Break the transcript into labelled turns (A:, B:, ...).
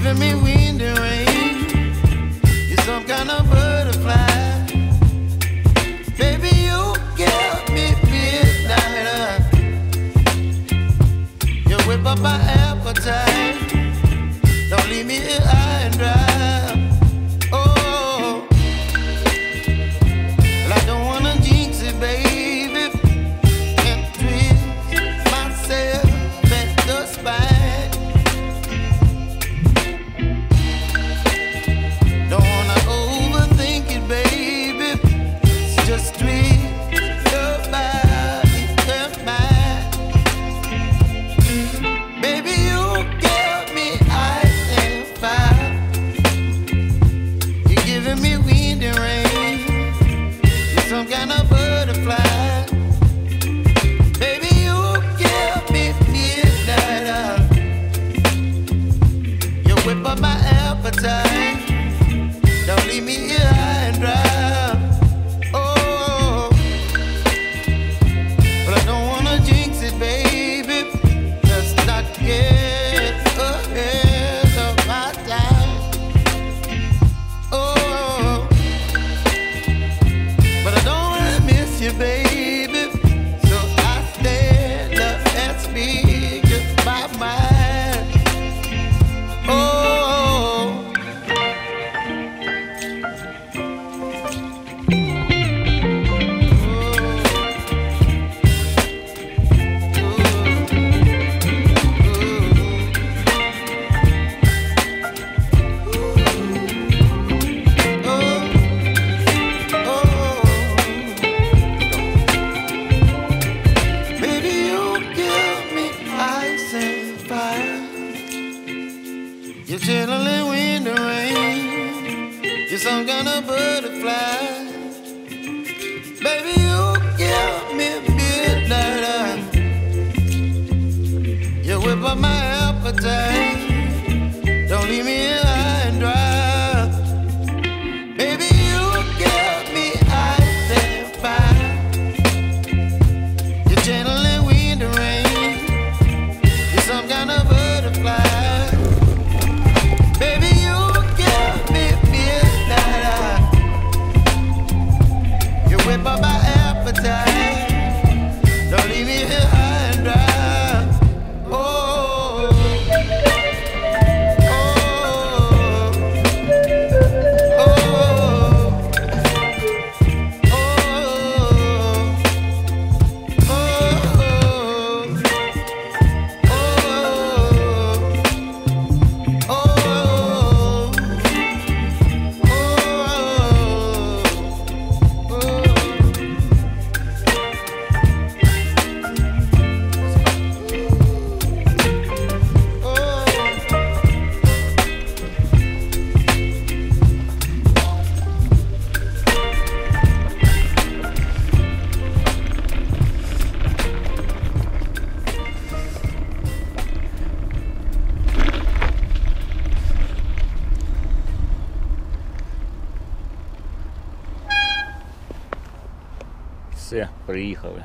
A: giving me wind and rain. You're some kind of butterfly. Baby, you give me midnight. You whip up my appetite. Don't leave me here high and dry. Oh, well, I don't wanna jinx it, baby, and twist myself at the spine. Don't wanna overthink it, baby. It's just twist your body and mine. Baby, you give me ice and fire. You're giving me wind and rain. You're some kind of butterfly. Baby, you give me midnight. You whip up my appetite. Don't leave me here high and dry. Oh, but I don't wanna jinx it, baby. Let's not get ahead of my time. Oh, but I don't wanna miss you, baby. So I stand up and speak my mind. Oh. Baby, you give me ice and fire. You're chilling wind and rain. You're some kind of butterfly. Baby, you give me midnight. You whip up my appetite. Don't leave me here high and dry. Baby, you give me ice and fire. You're channeling wind and rain. You're some kind of butterfly. Baby, you give me midnight. You whip up my appetite. Don't leave me here high and dry. Oh, oh, oh, oh,
B: Все, приїхали.